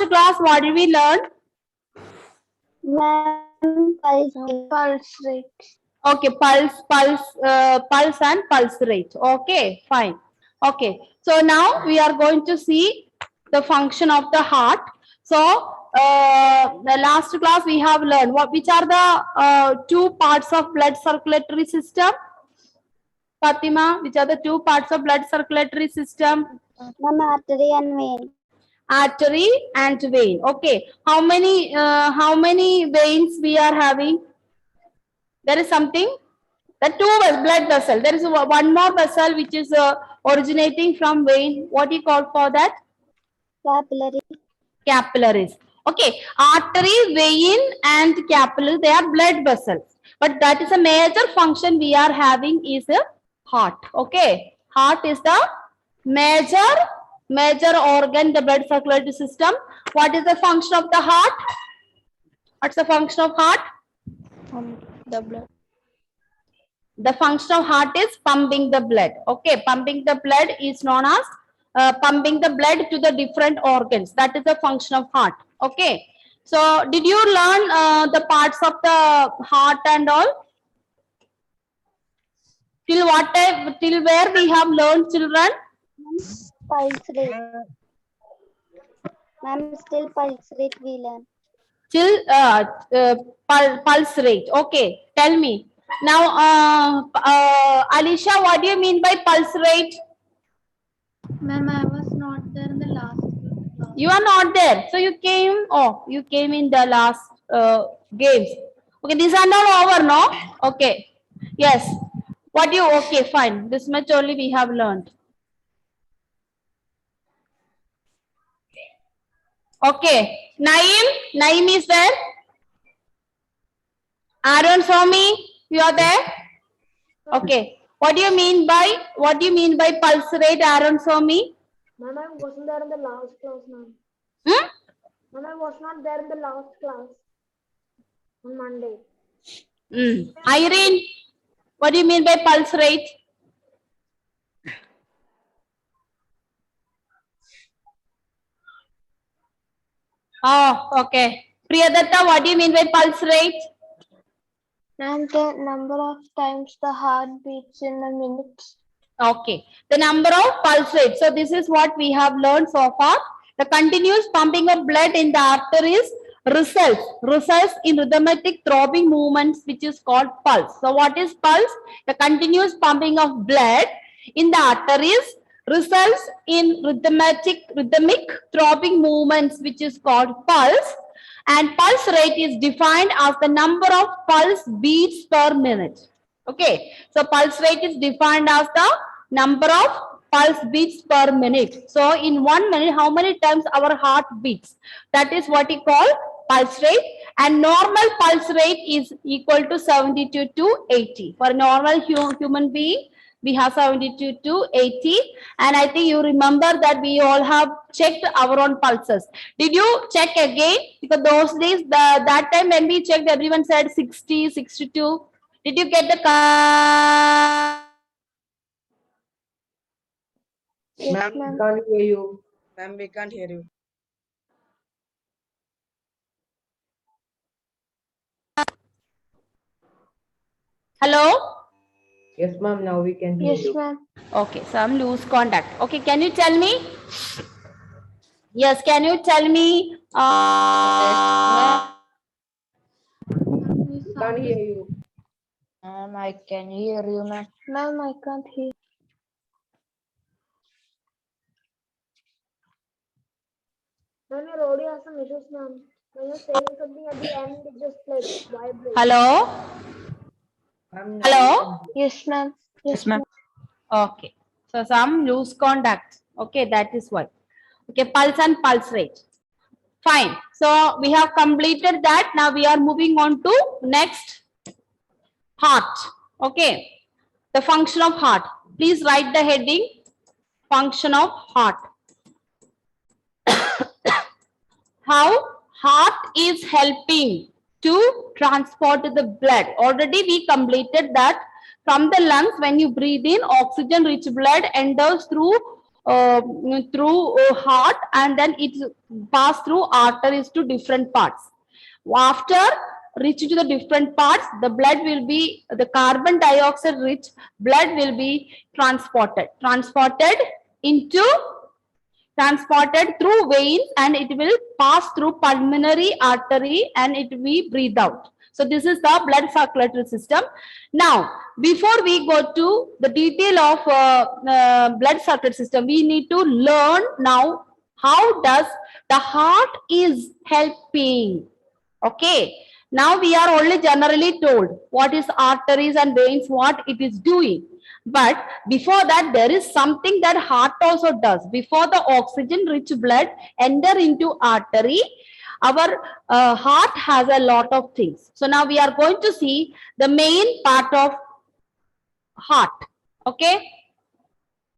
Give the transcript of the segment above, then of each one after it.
class, what did we learn? Pulse rate. Okay, pulse and pulse rate. Okay, fine. Okay, so now we are going to see the function of the heart. So the last class we have learned which are the two parts of blood circulatory system. Fatima, which are the two parts of blood circulatory system? Artery and vein. Artery and vein. Okay, how many veins we are having? There is something. The two blood vessel. There is one more vessel which is originating from vein. What do you call for that? Capillary. Capillaries. Okay, artery, vein, and capillary, they are blood vessels. But that is a major function we are having is a heart. Okay, heart is the major organ, the blood circulatory system. What is the function of the heart? What's the function of heart? The blood. The function of heart is pumping the blood. Okay, pumping the blood is known as pumping the blood to the different organs. That is the function of heart. Okay, so did you learn the parts of the heart and all? Till what time? Till where we have learned, children? Pulse rate. Ma'am, still pulse rate we learn. Till pulse rate. Okay, tell me. Now, Alisha, what do you mean by pulse rate? Ma'am, I was not there in the last class. You are not there. So you came, you came in the last games. Okay, these are not over, no? Okay. Yes. What do you, okay, fine. This much only we have learned. Okay. Naim is there? Aaron, Swami, you are there? Okay. What do you mean by pulse rate, Aaron, Swami? Ma'am, I wasn't there in the last class, ma'am. Ma'am, I was not there in the last class on Monday. Irene, what do you mean by pulse rate? Oh, okay. Priyadatta, what do you mean by pulse rate? And the number of times the heart beats in a minute. Okay. The number of pulse rate. So this is what we have learned so far. The continuous pumping of blood in the arteries results in rhythmic throbbing movements, which is called pulse. So what is pulse? The continuous pumping of blood in the arteries results in rhythmic throbbing movements, which is called pulse. And pulse rate is defined as the number of pulse beats per minute. Okay, so pulse rate is defined as the number of pulse beats per minute. So in 1 minute, how many times our heart beats? That is what we call pulse rate. And normal pulse rate is equal to 72 to 80. For a normal human being, we have 72 to 80. And I think you remember that we all have checked our own pulses. Did you check again? Because those days, that time when we checked, everyone said 60, 62. Did you get the Ma'am, we can't hear you. Ma'am, we can't hear you. Hello? Yes, ma'am. Now we can hear Yes, you. ma'am. Okay, some loose contact. Okay, can you tell me? Yes, can you tell me? We can't hear you. Ma'am, I can hear you, ma'am. Ma'am, I can't hear. Ma'am, your audio has some issues, ma'am. When you're saying something at the end, it just like vibrates. Hello? Ma'am, now Hello? we can hear. Yes, ma'am. Yes, ma'am. Okay, so some loose contact. Okay, that is what. Okay, pulse and pulse rate. Fine. So we have completed that. Now we are moving on to next, heart. Okay, the function of heart. Please write the heading, function of heart. How heart is helping to transport the blood. Already we completed that. From the lungs, when you breathe in, oxygen rich blood enters through through heart, and then it pass through arteries to different parts. After reaching to the different parts, the blood will be, the carbon dioxide rich blood will be transported into transported through veins, and it will pass through pulmonary artery and it will be breathed out. So this is the blood circulatory system. Now, before we go to the detail of blood circulatory system, we need to learn now how does the heart is helping. Okay. Now we are only generally told what is arteries and veins, what it is doing. But before that, there is something that heart also does. Before the oxygen-rich blood enter into artery, our heart has a lot of things. So now we are going to see the main part of heart. Okay.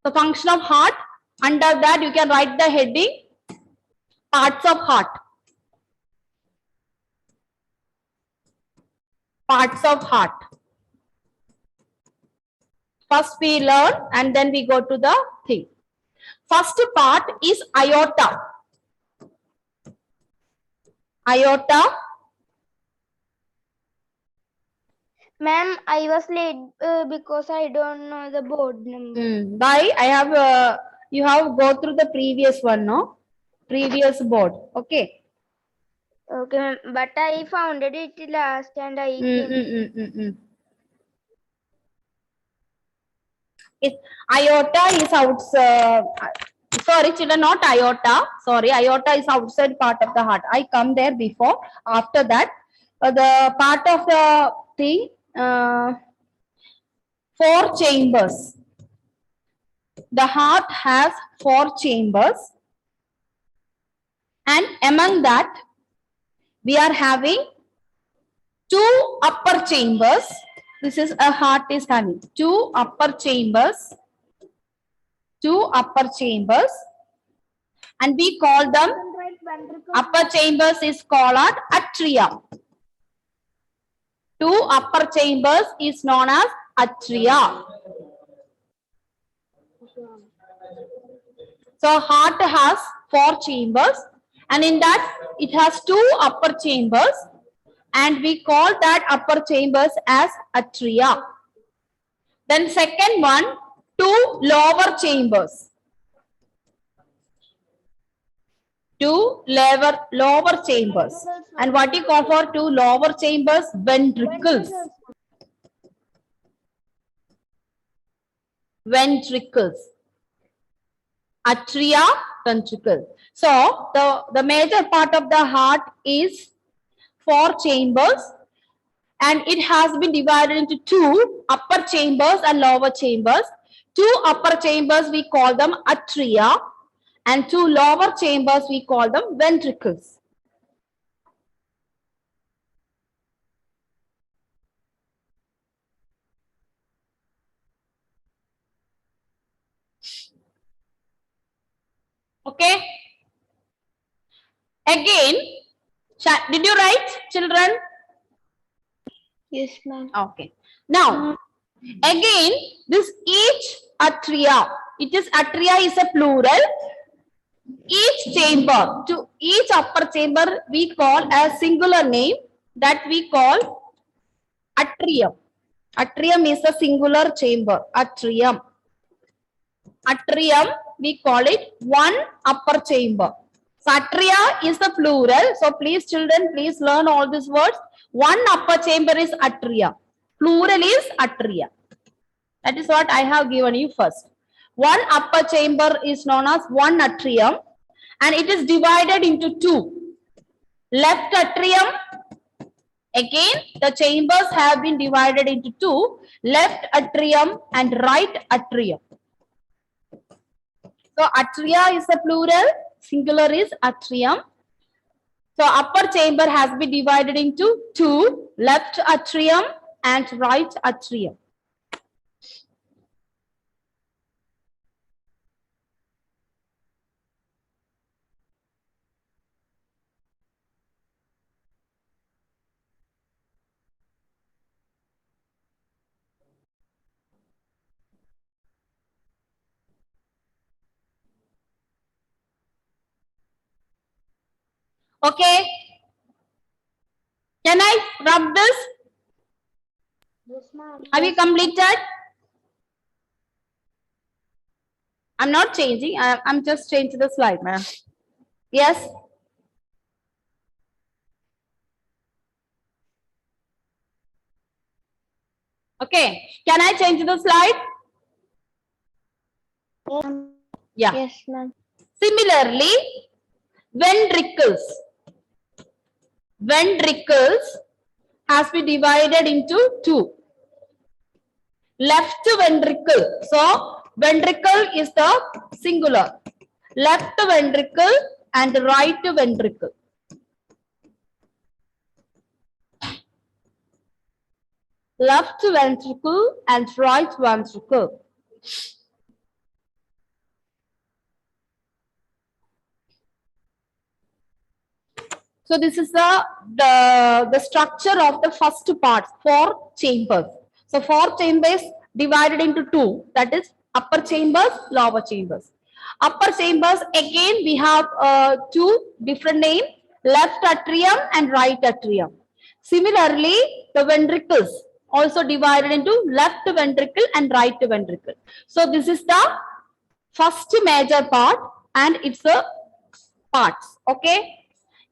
The function of heart. Under that, you can write the heading, parts of heart. Parts of heart. First we learn and then we go to the thing. First part is aorta. Aorta. Ma'am, I was late because I don't know the board number. Why? I have you have go through the previous one, no? Previous board. Okay. Okay, ma'am. But I found it last and I Aorta is outside. Sorry, children, not aorta. Sorry, aorta is outside part of the heart. I come there before. After that, the part of the thing, 4 chambers. The heart has 4 chambers, and among that, we are having 2 upper chambers. This is a heart is having 2 upper chambers. 2 upper chambers, and we call them upper chambers is called atria. 2 upper chambers is known as atria. So heart has 4 chambers, and in that it has 2 upper chambers, and we call that upper chambers as atria. Then second one, 2 lower chambers. 2 lower chambers. And what you call for 2 lower chambers? Ventricles. Ventricles. Atria, ventricle. So the major part of the heart is 4 chambers, and it has been divided into 2 upper chambers and lower chambers. 2 upper chambers we call them atria, and 2 lower chambers we call them ventricles. Okay. Again, did you write, children? Yes, ma'am. Okay. Now, again, this each atria, atria is a plural. Each chamber, to each upper chamber, we call a singular name that we call atrium. Atrium is a singular chamber. Atrium. Atrium, we call it one upper chamber. So atria is the plural. So please, children, please learn all these words. One upper chamber is atria. Plural is atria. That is what I have given you first. One upper chamber is known as one atrium, and it is divided into 2. Left atrium, again the chambers have been divided into 2. Left atrium and right atrium. So atria is the plural, singular is atrium. So upper chamber has been divided into 2. Left atrium and right atrium. Okay. Can I rub this? Yes, ma'am. Have you completed? I'm not changing. I'm just changing the slide, ma'am. Yes. Okay. Can I change the slide? Yeah. Yes, ma'am. Similarly, ventricles. Ventricles has been divided into two. Left ventricle. So, ventricle is the singular. Left ventricle and right ventricle. Left ventricle and right ventricle. So this is the structure of the first part, four chambers. So four chambers divided into two, that is upper chambers, lower chambers. Upper chambers, again we have two different names, left atrium and right atrium. Similarly, the ventricles also divided into left ventricle and right ventricle. So this is the first major part and its parts. Okay.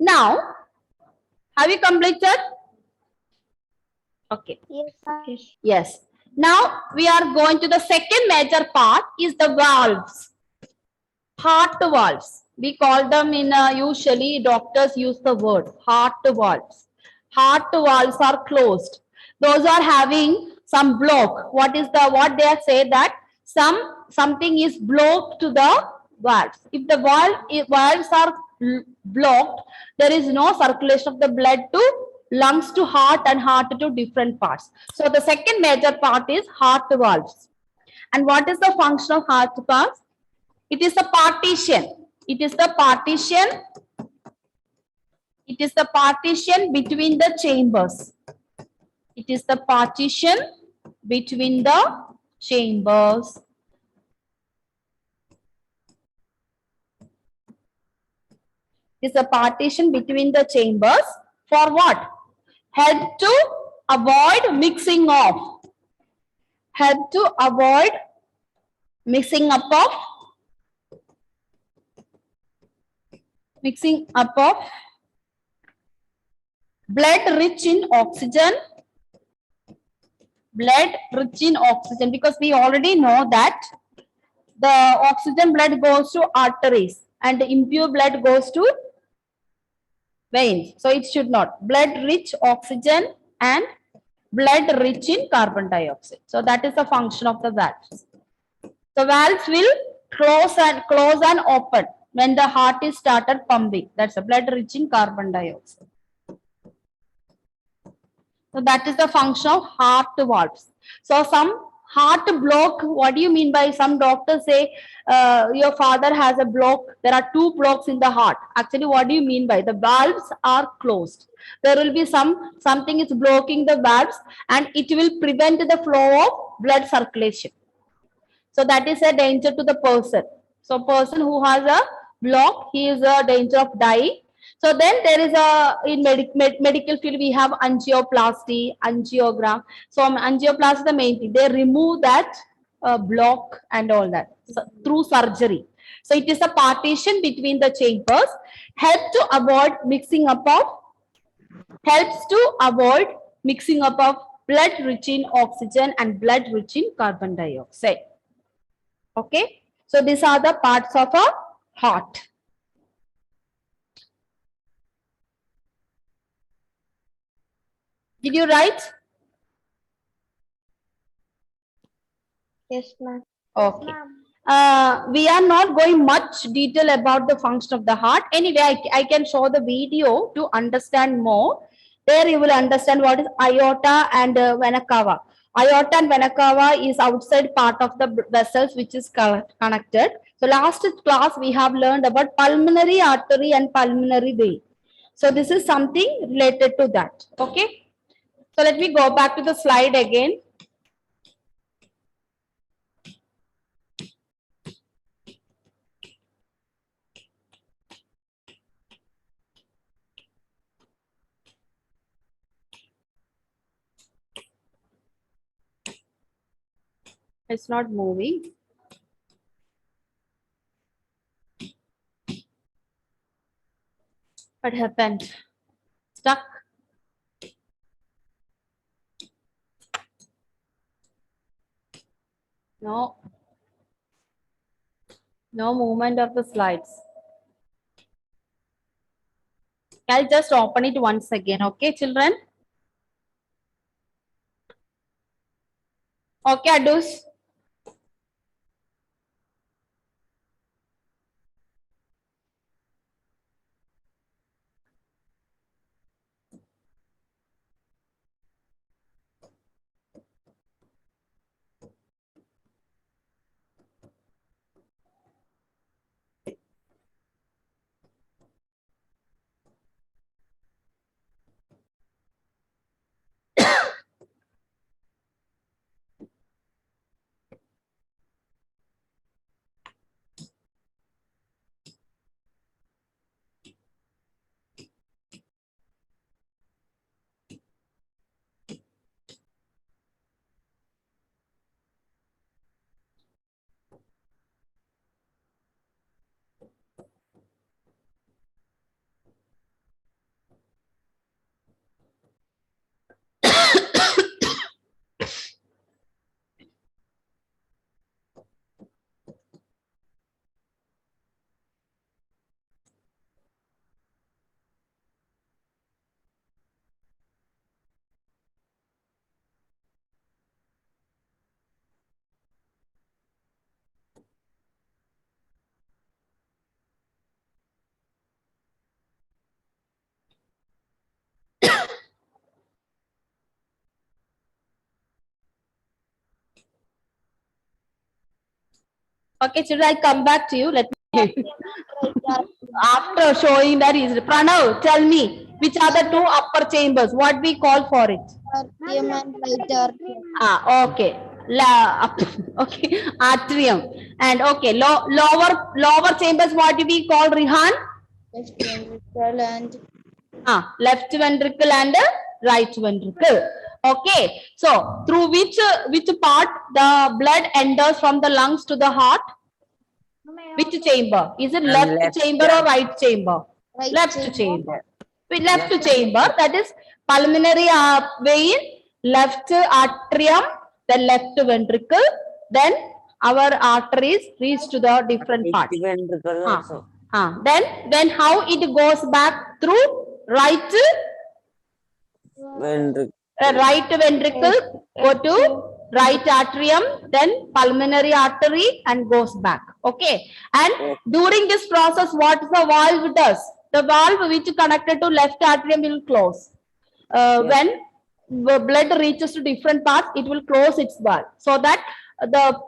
Now, have you completed? Okay. Yes, ma'am. Yes. Now we are going to the second major part is the valves. Heart valves. We call them in usually doctors use the word heart valves. Heart valves are closed. Those are having some block. What they say that something is blocked to the valves. If the valves are blocked, there is no circulation of the blood to lungs to heart and heart to different parts. So the second major part is heart valves. And what is the function of heart valves? It is the partition. It is the partition. It is the partition between the chambers. It is the partition between the chambers. It is a partition between the chambers for what? Help to avoid mixing of. Help to avoid mixing up of blood rich in oxygen. Blood rich in oxygen, because we already know that the oxygen blood goes to arteries and the impure blood goes to veins. So it should not. Blood rich oxygen and blood rich in carbon dioxide. So that is the function of the valves. The valves will close and open when the heart is started pumping. That's a blood rich in carbon dioxide. So that is the function of heart valves. So some heart block, what do you mean by, some doctors say your father has a block, there are two blocks in the heart. Actually, what do you mean by the valves are closed? There will be something is blocking the valves and it will prevent the flow of blood circulation. So that is a danger to the person. So person who has a block, he is a danger of dying. So then there is in medical field, we have angioplasty, angiogram. So angioplasty is the main thing. They remove that block and all that through surgery. So it is a partition between the chambers, helps to avoid mixing up of blood rich in oxygen and blood rich in carbon dioxide. Okay. So these are the parts of a heart. Did you write? Yes, ma'am. Okay. We are not going much detail about the function of the heart. Anyway, I can show the video to understand more. There you will understand what is aorta and vena cava. Aorta and vena cava is outside part of the vessels which is connected. So last class we have learned about pulmonary artery and pulmonary vein. So this is something related to that. Okay. So let me go back to the slide again. It's not moving. What happened? Stuck? No. No movement of the slides. I'll just open it once again. Okay, children? Okay, Adus. Okay, children, I'll come back to you. Let me. After showing that is Pranav, tell me which are the two upper chambers? What we call for it? Atrium and right atrium. Okay. Okay, atrium. And okay, lower chambers. What do we call, Rihan? Left ventricle and Left ventricle and right ventricle. Okay. So through which part the blood enters from the lungs to the heart? Which chamber? Is it left chamber or right chamber? right Left chamber. With left chamber, that is pulmonary vein, left atrium, then left ventricle, then our arteries reach to the different parts. Then how it goes back through right ventricle, go to right atrium, then pulmonary artery and goes back. Okay. And during this process, what the valve does? The valve which connected to left atrium will close. When the blood reaches to different parts, it will close its valve so that the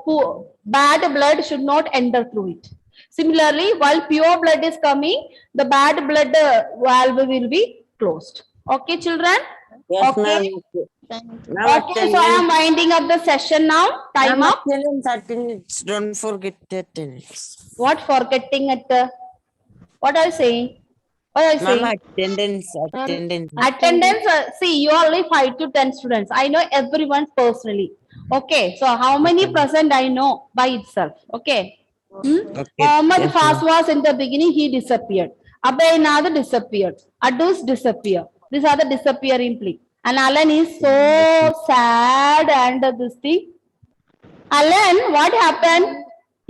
bad blood should not enter through it. Similarly, while pure blood is coming, the bad blood valve will be closed. Okay, children? Yes, Okay. ma'am. Okay, so I am winding up the session now. Time up. Attendance. Don't forget the attendance. What forgetting at what are you saying? What are you saying? Ma'am, attendance. Attendance, see, you are only 5 to 10 students. I know everyone personally. Okay, so how many present I know by itself. Okay. Okay. Muhammad Yes, Faz was in the beginning, he disappeared. Abhay Nath disappeared. Adus disappeared. These are the disappearing plea. And Alan is so sad and this thing. Alan, what happened?